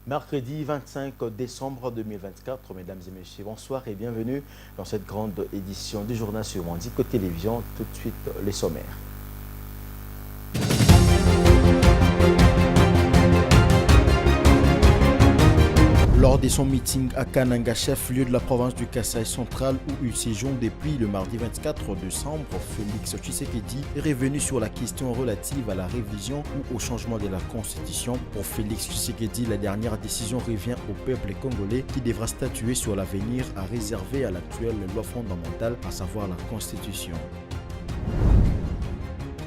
Mercredi 25 décembre 2024, mesdames et messieurs, bonsoir et bienvenue dans cette grande édition du journal sur Mandico Télévision. Tout de suite, les sommaires. Lors de son meeting à Kananga, chef-lieu de la province du Kasaï central où il séjourne depuis le mardi 24 décembre, Félix Tshisekedi est revenu sur la question relative à la révision ou au changement de la constitution. Pour Félix Tshisekedi, la dernière décision revient au peuple congolais qui devra statuer sur l'avenir à réserver à l'actuelle loi fondamentale, à savoir la constitution.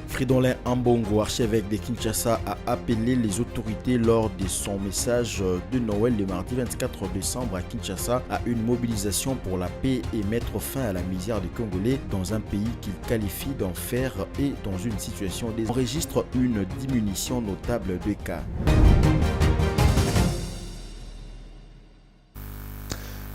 Fridolin Ambongo, archevêque de Kinshasa, a appelé les autorités lors de son message de Noël le mardi 24 décembre à Kinshasa à une mobilisation pour la paix et mettre fin à la misère des Congolais dans un pays qu'il qualifie d'enfer et dans une situation où on enregistre une diminution notable de cas.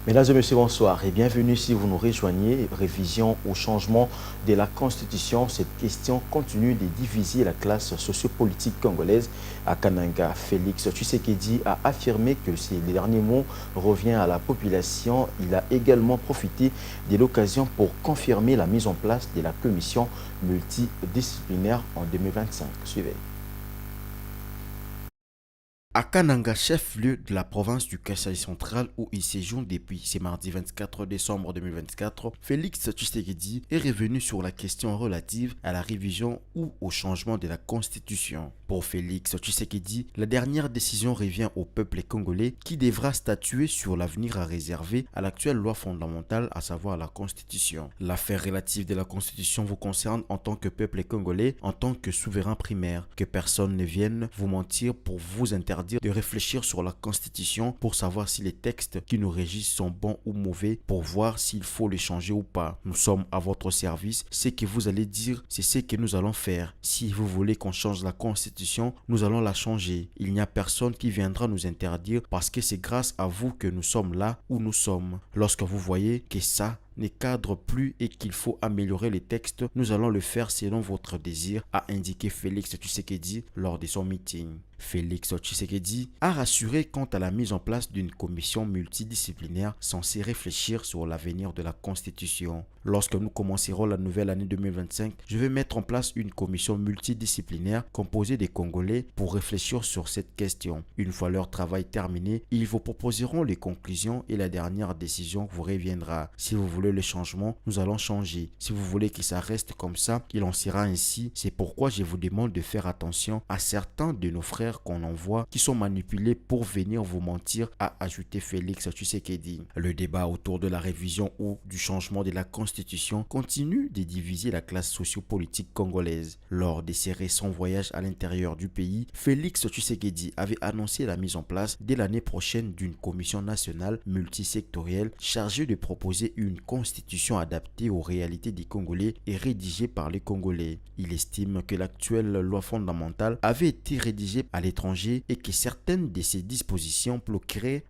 Mesdames et messieurs, bonsoir et bienvenue si vous nous rejoignez. Révision au changement de la Constitution. Cette question continue de diviser la classe sociopolitique congolaise. À Kananga, Félix Tshisekedi a affirmé que ces derniers mots reviennent à la population. Il a également profité de l'occasion pour confirmer la mise en place de la commission multidisciplinaire en 2025. Suivez. À Kananga, chef-lieu de la province du Kasaï central où il séjourne depuis ce mardi 24 décembre 2024, Félix Tshisekedi est revenu sur la question relative à la révision ou au changement de la constitution. Pour Félix Tshisekedi, la dernière décision revient au peuple congolais qui devra statuer sur l'avenir à réserver à l'actuelle loi fondamentale, à savoir la constitution. L'affaire relative de la constitution vous concerne en tant que peuple congolais, en tant que souverain primaire. Que personne ne vienne vous mentir pour vous interdire de réfléchir sur la Constitution pour savoir si les textes qui nous régissent sont bons ou mauvais, pour voir s'il faut les changer ou pas. Nous sommes à votre service. Ce que vous allez dire, c'est ce que nous allons faire. Si vous voulez qu'on change la Constitution, nous allons la changer. Il n'y a personne qui viendra nous interdire parce que c'est grâce à vous que nous sommes là où nous sommes. Lorsque vous voyez que ça ne cadre plus et qu'il faut améliorer les textes, nous allons le faire selon votre désir, a indiqué Félix Tshisekedi lors de son meeting. Félix Tshisekedi a rassuré quant à la mise en place d'une commission multidisciplinaire censée réfléchir sur l'avenir de la Constitution. Lorsque nous commencerons la nouvelle année 2025, je vais mettre en place une commission multidisciplinaire composée des Congolais pour réfléchir sur cette question. Une fois leur travail terminé, ils vous proposeront les conclusions et la dernière décision vous reviendra. Si vous voulez le changement, nous allons changer. Si vous voulez que ça reste comme ça, il en sera ainsi. C'est pourquoi je vous demande de faire attention à certains de nos frères qu'on envoie qui sont manipulés pour venir vous mentir, a ajouté Félix Tshisekedi. Le débat autour de la révision ou du changement de la Constitution continue de diviser la classe sociopolitique congolaise. Lors de ses récents voyages à l'intérieur du pays, Félix Tshisekedi avait annoncé la mise en place dès l'année prochaine d'une commission nationale multisectorielle chargée de proposer une constitution adaptée aux réalités des Congolais et rédigée par les Congolais. Il estime que l'actuelle loi fondamentale avait été rédigée à l'étranger et que certaines de ces dispositions bloqueraient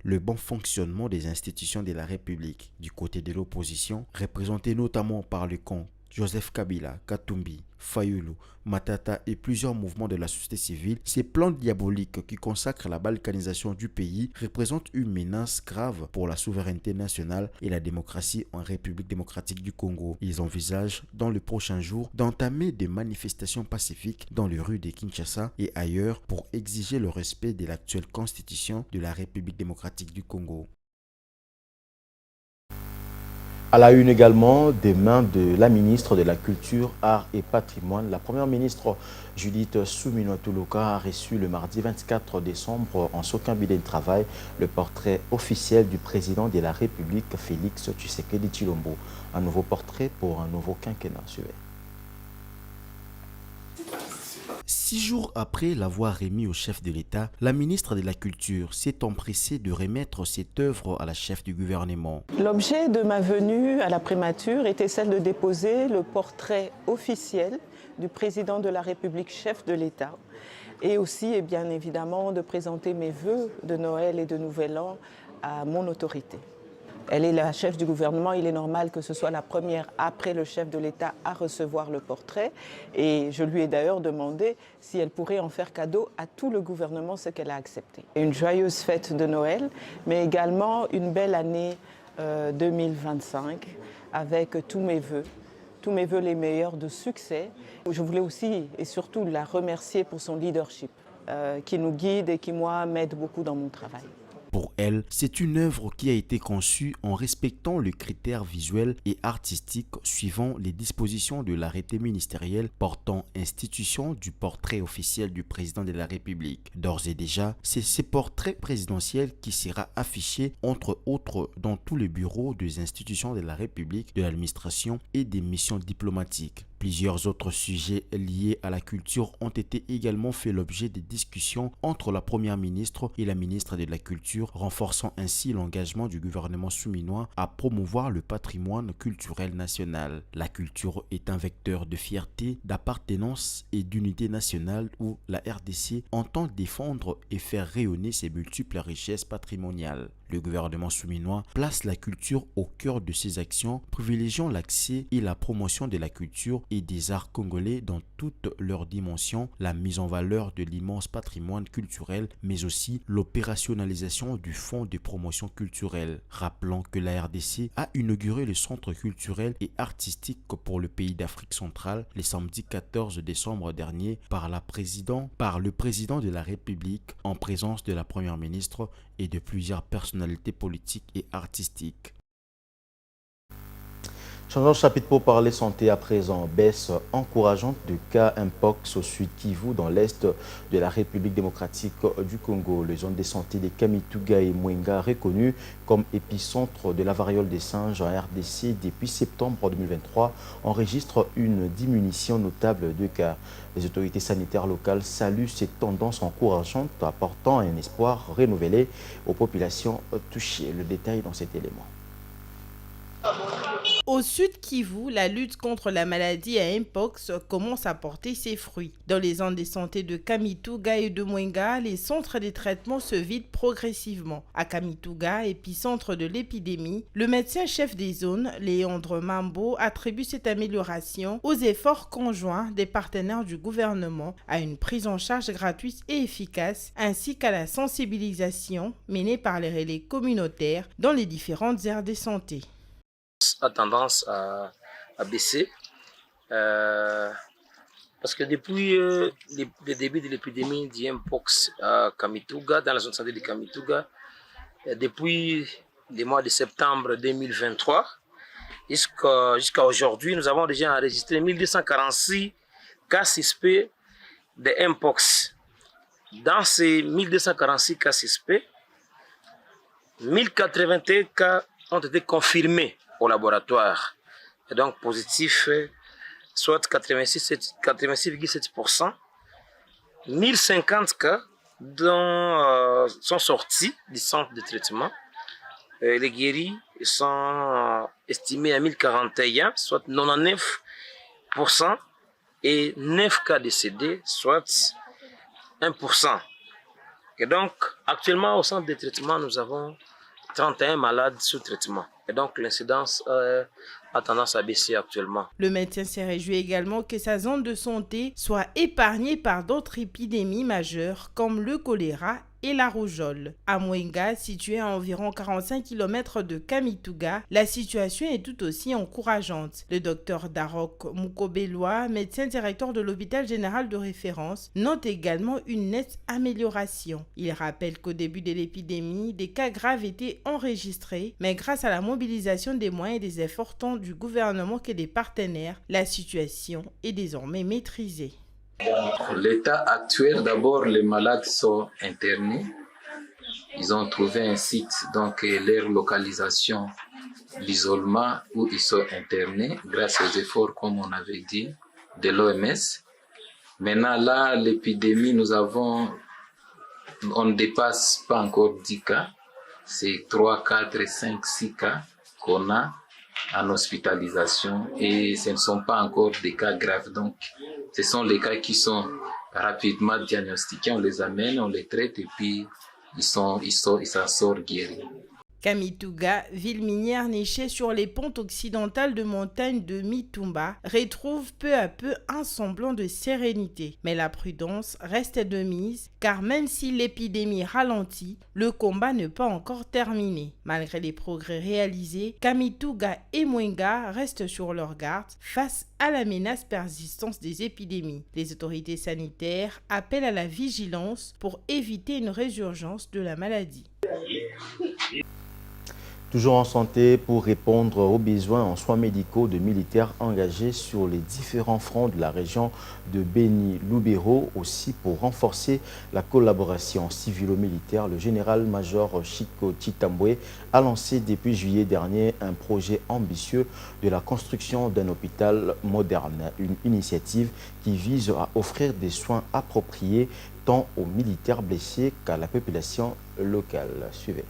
le bon fonctionnement des institutions de la République. Du côté de l'opposition, représentée notamment par le camp Joseph Kabila, Katumbi, Fayulu, Matata et plusieurs mouvements de la société civile, ces plans diaboliques qui consacrent la balkanisation du pays représentent une menace grave pour la souveraineté nationale et la démocratie en République démocratique du Congo. Ils envisagent dans les prochains jours d'entamer des manifestations pacifiques dans les rues de Kinshasa et ailleurs pour exiger le respect de l'actuelle constitution de la République démocratique du Congo. À la une également, des mains de la ministre de la Culture, Arts et Patrimoine, la première ministre Judith Suminwa-Tuluka a reçu le mardi 24 décembre en son cabinet de travail le portrait officiel du président de la République, Félix Tshisekedi Tshilombo. Un nouveau portrait pour un nouveau quinquennat. Suivez. 6 jours après l'avoir remis au chef de l'État, la ministre de la Culture s'est empressée de remettre cette œuvre à la chef du gouvernement. L'objet de ma venue à la primature était celle de déposer le portrait officiel du président de la République, chef de l'État, et aussi, et bien évidemment, de présenter mes vœux de Noël et de Nouvel An à mon autorité. Elle est la chef du gouvernement, il est normal que ce soit la première après le chef de l'État à recevoir le portrait. Et je lui ai d'ailleurs demandé si elle pourrait en faire cadeau à tout le gouvernement, ce qu'elle a accepté. Une joyeuse fête de Noël, mais également une belle année 2025 avec tous mes vœux les meilleurs de succès. Je voulais aussi et surtout la remercier pour son leadership qui nous guide et qui, moi, m'aide beaucoup dans mon travail. Pour elle, c'est une œuvre qui a été conçue en respectant le critère visuel et artistique suivant les dispositions de l'arrêté ministériel portant institution du portrait officiel du président de la République. D'ores et déjà, c'est ce portrait présidentiel qui sera affiché entre autres dans tous les bureaux des institutions de la République, de l'administration et des missions diplomatiques. Plusieurs autres sujets liés à la culture ont été également fait l'objet de discussions entre la première ministre et la ministre de la Culture, renforçant ainsi l'engagement du gouvernement souminois à promouvoir le patrimoine culturel national. La culture est un vecteur de fierté, d'appartenance et d'unité nationale où la RDC entend défendre et faire rayonner ses multiples richesses patrimoniales. Le gouvernement souminois place la culture au cœur de ses actions, privilégiant l'accès et la promotion de la culture et des arts congolais dans toutes leurs dimensions, la mise en valeur de l'immense patrimoine culturel, mais aussi l'opérationnalisation du fonds de promotion culturelle. Rappelons que la RDC a inauguré le centre culturel et artistique pour le pays d'Afrique centrale le samedi 14 décembre dernier par le président de la République en présence de la première ministre et de plusieurs personnalités politiques et artistiques. Changeons de chapitre pour parler santé à présent. Baisse encourageante de cas Mpox au Sud Kivu dans l'est de la République démocratique du Congo. Les zones de santé de Kamituga et Mwenga, reconnues comme épicentre de la variole des singes en RDC depuis septembre 2023, enregistrent une diminution notable de cas. Les autorités sanitaires locales saluent cette tendance encourageante, apportant un espoir renouvelé aux populations touchées. Le détail dans cet élément. Au Sud Kivu, la lutte contre la maladie à Mpox commence à porter ses fruits. Dans les zones de santé de Kamituga et de Mwenga, les centres de traitement se vident progressivement. À Kamituga, épicentre de l'épidémie, le médecin-chef des zones, Léandre Mambo, attribue cette amélioration aux efforts conjoints des partenaires du gouvernement, à une prise en charge gratuite et efficace, ainsi qu'à la sensibilisation menée par les relais communautaires dans les différentes aires de santé. A tendance à baisser parce que depuis le début de l'épidémie d'Mpox à Kamituga, dans la zone de santé de Kamituga, depuis le mois de septembre 2023 jusqu'à aujourd'hui, nous avons déjà enregistré 1246 cas suspects de Mpox. Dans ces 1246 cas suspects, 1081 cas ont été confirmés au laboratoire, et donc positif, soit 86,7%. 1050 cas sont sortis du centre de traitement. Les guéris sont estimés à 1041, soit 99%, et 9 cas décédés, soit 1%. Et donc, actuellement, au centre de traitement, nous avons 31 malades sous traitement. Et donc, l'incidence a tendance à baisser actuellement. Le médecin s'est réjoui également que sa zone de santé soit épargnée par d'autres épidémies majeures comme le choléra et la rougeole. À Mwenga, situé à environ 45 km de Kamituga, la situation est tout aussi encourageante. Le docteur Darok Mukobelwa, médecin directeur de l'hôpital général de référence, note également une nette amélioration. Il rappelle qu'au début de l'épidémie, des cas graves étaient enregistrés, mais grâce à la mobilisation des moyens et des efforts tant du gouvernement que des partenaires, la situation est désormais maîtrisée. L'état actuel, d'abord, les malades sont internés. Ils ont trouvé un site, donc leur localisation, l'isolement où ils sont internés, grâce aux efforts, comme on avait dit, de l'OMS. Maintenant, là, l'épidémie, on ne dépasse pas encore 10 cas. C'est 3, 4, 5, 6 cas qu'on a en hospitalisation et ce ne sont pas encore des cas graves. Donc, ce sont les cas qui sont rapidement diagnostiqués, on les amène, on les traite et puis ils s'en sortent guéris. Kamituga, ville minière nichée sur les pentes occidentales de montagne de Mitumba, retrouve peu à peu un semblant de sérénité. Mais la prudence reste de mise, car même si l'épidémie ralentit, le combat n'est pas encore terminé. Malgré les progrès réalisés, Kamituga et Mwenga restent sur leur garde face à la menace persistante des épidémies. Les autorités sanitaires appellent à la vigilance pour éviter une résurgence de la maladie. Toujours en santé, pour répondre aux besoins en soins médicaux de militaires engagés sur les différents fronts de la région de Béni-Lubero, aussi pour renforcer la collaboration civilo-militaire, le général-major Chico Chitambwe a lancé depuis juillet dernier un projet ambitieux de la construction d'un hôpital moderne, une initiative qui vise à offrir des soins appropriés tant aux militaires blessés qu'à la population locale. Suivez.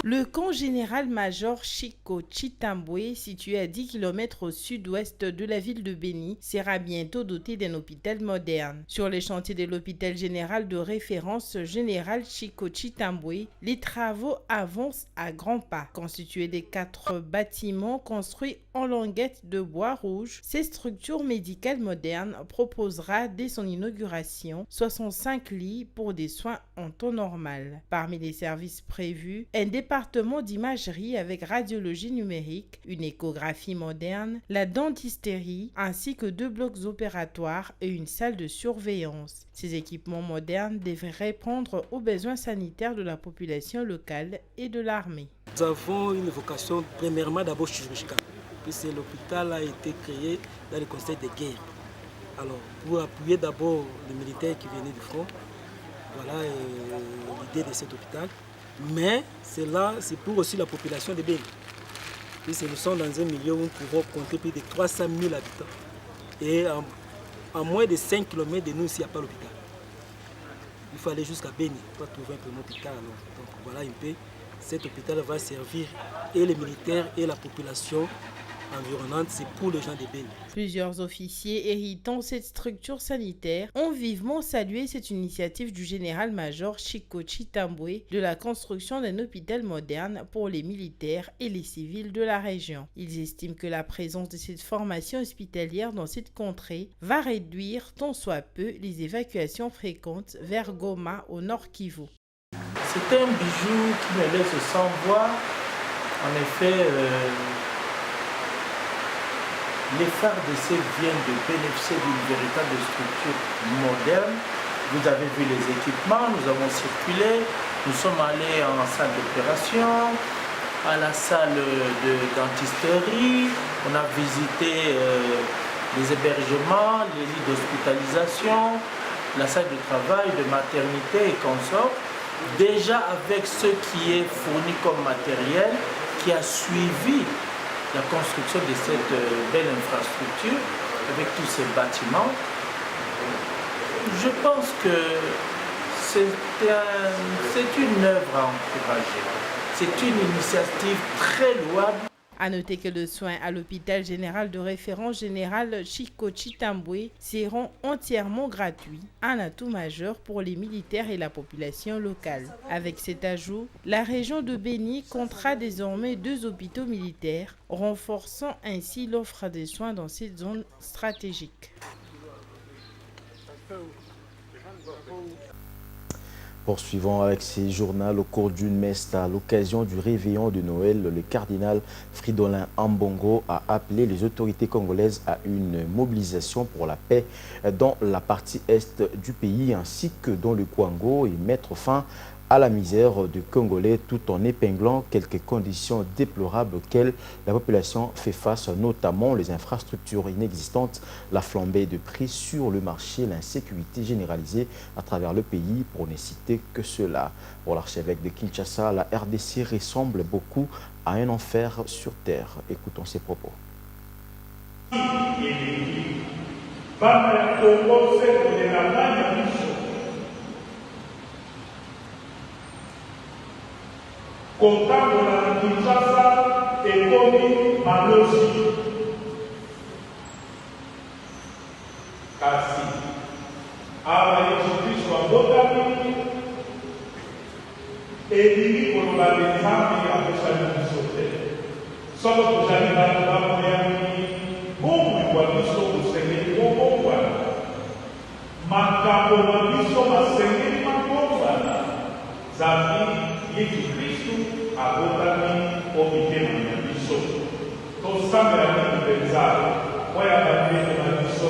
Le camp général-major Chico Chitambwe, situé à 10 km au sud-ouest de la ville de Béni, sera bientôt doté d'un hôpital moderne. Sur les chantiers de l'hôpital général de référence général Chico Chitambwe, les travaux avancent à grands pas. Constitué des 4 bâtiments construits en languettes de bois rouge, cette structure médicale moderne proposera dès son inauguration 65 lits pour des soins en temps normal. Parmi les services prévus, un département d'imagerie avec radiologie numérique, une échographie moderne, la dentisterie, ainsi que 2 blocs opératoires et une salle de surveillance. Ces équipements modernes devraient répondre aux besoins sanitaires de la population locale et de l'armée. Nous avons une vocation premièrement d'abord chirurgicale, puisque l'hôpital a été créé dans le contexte de guerre. Alors, pour appuyer d'abord les militaires qui venaient du front, voilà l'idée de cet hôpital. Mais c'est pour aussi la population de Béni. Puisque nous sommes dans un milieu où nous pouvons compter plus de 300 000 habitants. Et à moins de 5 km de nous, ici, il n'y a pas l'hôpital. Il faut aller jusqu'à Béni pour trouver un peu l'hôpital. Donc voilà un peu, cet hôpital va servir et les militaires et la population environnante, c'est pour les gens de Béni. Plusieurs officiers héritant cette structure sanitaire ont vivement salué cette initiative du général-major Chico Chitambwe de la construction d'un hôpital moderne pour les militaires et les civils de la région. Ils estiment que la présence de cette formation hospitalière dans cette contrée va réduire tant soit peu les évacuations fréquentes vers Goma au nord Kivu. C'est un bijou qui me laisse sans voix. En effet, les FARDC viennent de bénéficier d'une véritable structure moderne. Vous avez vu les équipements, nous avons circulé, nous sommes allés en salle d'opération, à la salle de dentisterie, on a visité les hébergements, les lits d'hospitalisation, la salle de travail, de maternité et consorts. Déjà avec ce qui est fourni comme matériel, qui a suivi la construction de cette belle infrastructure avec tous ces bâtiments, je pense que c'est une œuvre à encourager. C'est une initiative très louable. À noter que les soins à l'hôpital général de référence général Chico Chitambwe seront entièrement gratuits, un atout majeur pour les militaires et la population locale. Avec cet ajout, la région de Béni comptera désormais 2 hôpitaux militaires, renforçant ainsi l'offre de soins dans cette zone stratégique. Poursuivons avec ces journaux au cours d'une messe à l'occasion du réveillon de Noël. Le cardinal Fridolin Ambongo a appelé les autorités congolaises à une mobilisation pour la paix dans la partie est du pays ainsi que dans le Kwango et mettre fin à la misère de Congolais tout en épinglant quelques conditions déplorables auxquelles la population fait face, notamment les infrastructures inexistantes, la flambée de prix sur le marché, l'insécurité généralisée à travers le pays, pour ne citer que cela. Pour l'archevêque de Kinshasa, la RDC ressemble beaucoup à un enfer sur terre. Écoutons ses propos. Comptable na Kinshasa ekomi malosi kasi awa Yesu Kristo abotami elingi koloba nzambe apesani biso te soko tozali bato bamoyami bomoi bwa biso bosengeli bobongwana makambo na biso basengeli mabongwana nzambe yesu kristu abotami po mitema na biso tosambelaki mpenza oyo bandeko na biso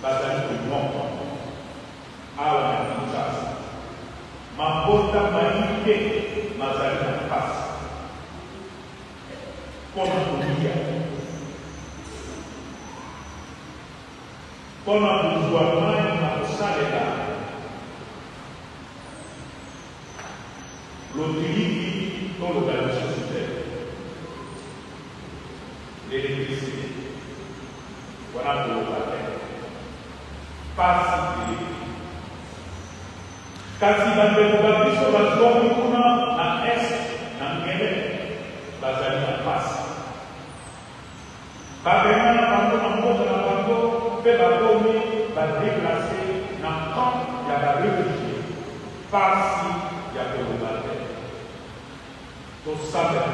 bazali komoko awa na kinshasa mabota mayike mazali na mpasi mpona kolia mpona kozwa mai na kosalela lotiliki to lokalisation te l'électricité wana koloba te pasi teleki kasi bandeko babiso bazwami kuna na este na ngele bazali na pasi babenga na bango na mboka na bango mpe bakomi badeplace na camp ya barefugie pasi ya koloba te tosambela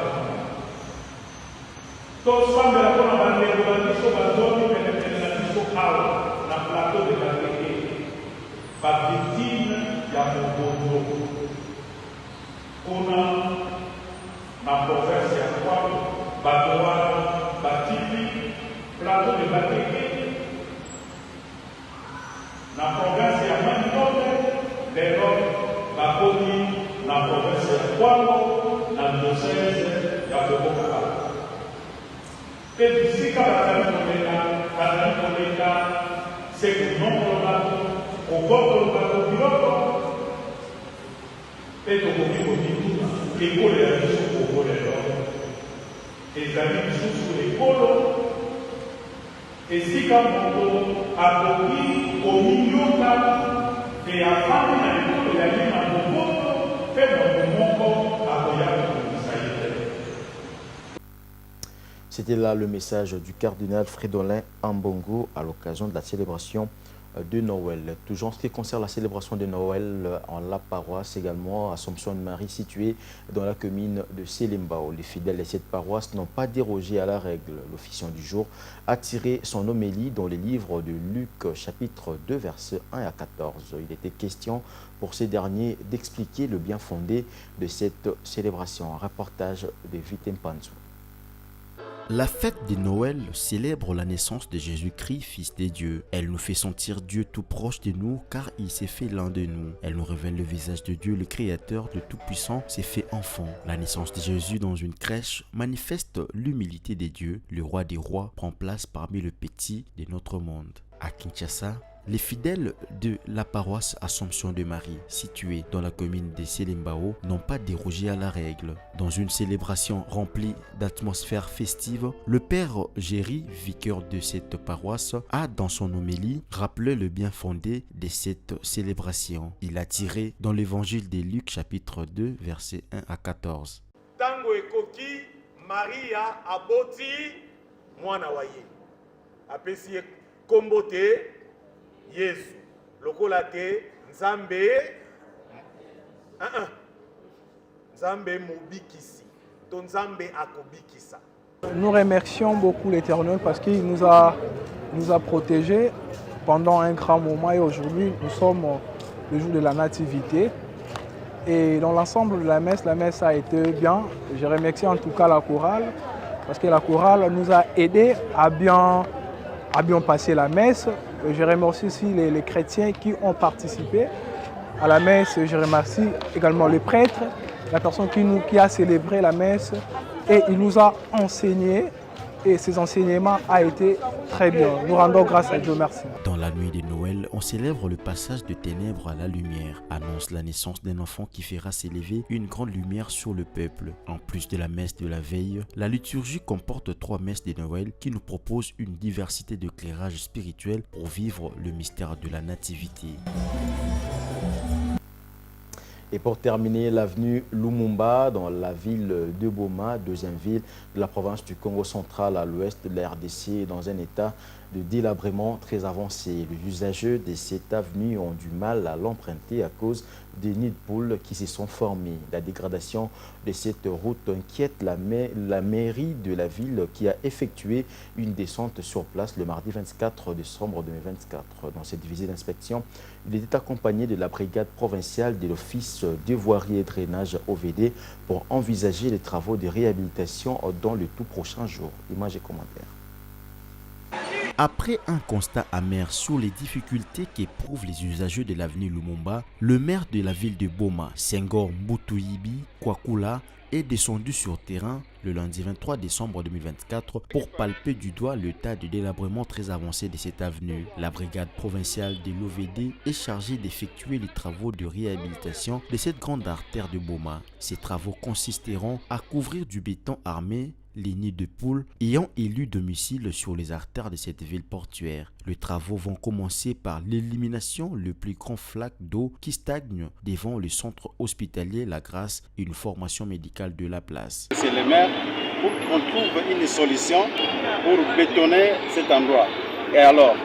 mpona bandeko babiso bazwami penepene na biso awa na plateau de bateke bavictime ya mobondo kuna na province ya kwalo bato wana batipi plateau de bateke na province ya manidobe lelo bakomi na province ya kwalo na diocese ya bokokaba mpe bisika bazali koleka seko nombre bato kobokolo bato biloko mpe tokoki komituna ekolo ya biso kokolelo ezali lisusu ekolo esika moto akoki komiyoka mpe afandi na ekolo ya ye na boboto mpe moto moko akoya kokomisa ye te. C'était là le message du cardinal Fridolin Ambongo à l'occasion de la célébration de Noël. Toujours en ce qui concerne la célébration de Noël en la paroisse également, Assomption de Marie située dans la commune de Selimbao. Les fidèles de cette paroisse n'ont pas dérogé à la règle. L'officiant du jour a tiré son homélie dans les livres de Luc chapitre 2 versets 1 à 14. Il était question pour ces derniers d'expliquer le bien fondé de cette célébration. Un reportage de Vitem Panzou. La fête de Noël célèbre la naissance de Jésus-Christ, Fils de Dieu. Elle nous fait sentir Dieu tout proche de nous car il s'est fait l'un de nous. Elle nous révèle le visage de Dieu, le Créateur, le Tout-Puissant, s'est fait enfant. La naissance de Jésus dans une crèche manifeste l'humilité de Dieu. Le roi des rois prend place parmi le petit de notre monde. À Kinshasa, les fidèles de la paroisse Assomption de Marie, située dans la commune de Selimbao, n'ont pas dérogé à la règle. Dans une célébration remplie d'atmosphère festive, le père Géry, vicaire de cette paroisse, a dans son homélie rappelé le bien fondé de cette célébration. Il a tiré dans l'évangile de Luc chapitre 2 versets 1 à 14. Tango ekoki Maria aboti mwana wa ye. Apesi kombo te Yesu lokola te Nzambe Nzambe mobikisi to Nzambe akobikisa. Nous remercions beaucoup l'Éternel parce qu'il nous a protégés pendant un grand moment et aujourd'hui nous sommes le jour de la nativité. Et dans l'ensemble de la messe a été bien. Je remercie en tout cas la chorale parce que la chorale nous a aidés à bien passer la messe. Je remercie aussi les chrétiens qui ont participé à la messe. Je remercie également le prêtre, la personne qui a célébré la messe et il nous a enseigné et ces enseignements ont été très bien. Nous rendons grâce à Dieu, merci. Dans la nuit de Noël, on célèbre le passage de ténèbres à la lumière, annonce la naissance d'un enfant qui fera s'élever une grande lumière sur le peuple. En plus de la messe de la veille, la liturgie comporte 3 messes de Noël qui nous proposent une diversité d'éclairages spirituels pour vivre le mystère de la nativité. Et pour terminer, l'avenue Lumumba dans la ville de Boma, deuxième ville de la province du Congo central à l'ouest de la RDC, dans un état de délabrement très avancé. Les usagers de cette avenue ont du mal à l'emprunter à cause des nids de poules qui se sont formés. La dégradation de cette route inquiète la mairie de la ville qui a effectué une descente sur place le mardi 24 décembre 2024. Dans cette visite d'inspection, il était accompagné de la brigade provinciale de l'Office de voirie et drainage OVD pour envisager les travaux de réhabilitation dans les tout prochains jours. Images et commentaires. Après un constat amer sur les difficultés qu'éprouvent les usagers de l'avenue Lumumba, le maire de la ville de Boma, Senghor Mbutouyibi Kwakula, est descendu sur terrain le lundi 23 décembre 2024 pour palper du doigt l'état de délabrement très avancé de cette avenue. La brigade provinciale de l'OVD est chargée d'effectuer les travaux de réhabilitation de cette grande artère de Boma. Ces travaux consisteront à couvrir du béton armé les nids de poules ayant élu domicile sur les artères de cette ville portuaire. Les travaux vont commencer par l'élimination le plus grand flaque d'eau qui stagne devant le centre hospitalier La Grâce et une formation médicale de la place. C'est le maire pour qu'on trouve une solution pour bétonner cet endroit. Et alors,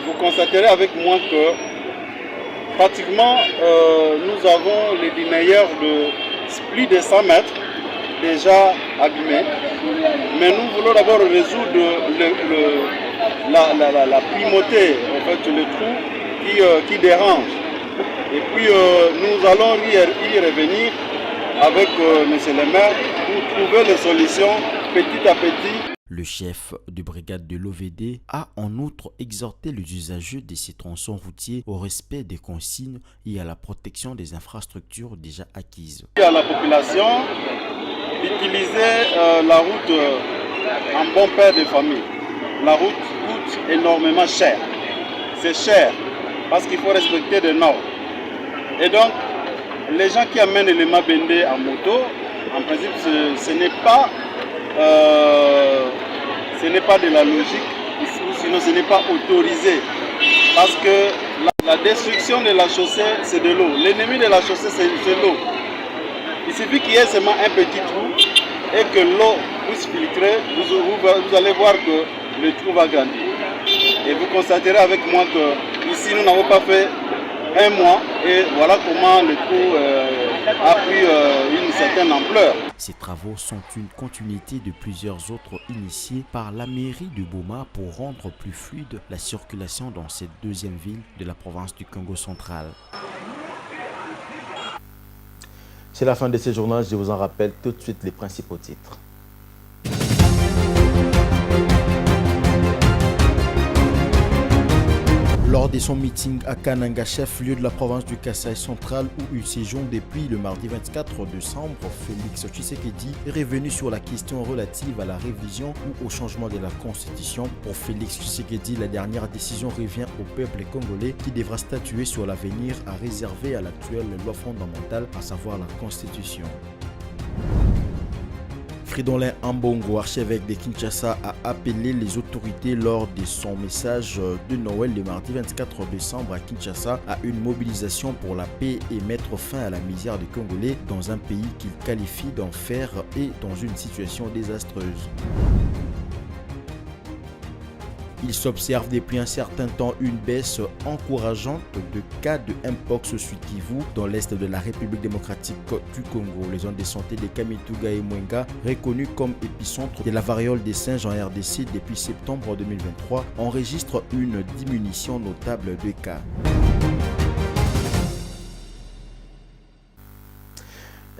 vous constaterez avec moi que pratiquement nous avons les linéaires de plus de 100 mètres déjà abîmés, mais nous voulons d'abord résoudre la primauté, en fait, le trou qui dérange. Et puis nous allons y revenir avec M. le maire pour trouver les solutions petit à petit. Le chef de brigade de l'OVD a en outre exhorté les usagers de ces tronçons routiers au respect des consignes et à la protection des infrastructures déjà acquises. À la population d'utiliser la route en bon père de famille. La route coûte énormément cher. C'est cher parce qu'il faut respecter des normes. Et donc, les gens qui amènent les mabendés en moto, en principe, ce n'est pas de la logique, ou sinon ce n'est pas autorisé. Parce que la destruction de la chaussée, c'est de l'eau. L'ennemi de la chaussée, c'est l'eau. Il suffit qu'il y ait seulement un petit trou et que l'eau puisse filtrer, vous allez voir que le trou va grandir. Et vous constaterez avec moi que ici nous n'avons pas fait un mois et voilà comment le trou a pris une certaine ampleur. Ces travaux sont une continuité de plusieurs autres initiés par la mairie de Boma pour rendre plus fluide la circulation dans cette deuxième ville de la province du Congo central. C'est la fin de ce journal, je vous en rappelle tout de suite les principaux titres. Lors de son meeting à Kananga, chef-lieu de la province du Kasaï central où il séjourne depuis le mardi 24 décembre, Félix Tshisekedi est revenu sur la question relative à la révision ou au changement de la constitution. Pour Félix Tshisekedi, la dernière décision revient au peuple congolais qui devra statuer sur l'avenir à réserver à l'actuelle loi fondamentale, à savoir la constitution. Fridolin Ambongo, archevêque de Kinshasa, a appelé les autorités lors de son message de Noël le mardi 24 décembre à Kinshasa à une mobilisation pour la paix et mettre fin à la misère des Congolais dans un pays qu'il qualifie d'enfer et dans une situation désastreuse. Il s'observe depuis un certain temps une baisse encourageante de cas de Mpox Sud Kivu dans l'est de la République démocratique du Congo. Les zones de santé de Kamituga et Mwenga, reconnues comme épicentre de la variole des singes en RDC depuis septembre 2023, enregistrent une diminution notable de cas.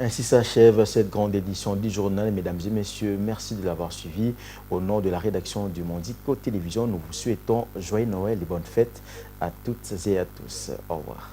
Ainsi s'achève cette grande édition du journal. Mesdames et messieurs, merci de l'avoir suivi. Au nom de la rédaction du Mondico Télévision, nous vous souhaitons joyeux Noël et bonnes fêtes à toutes et à tous. Au revoir.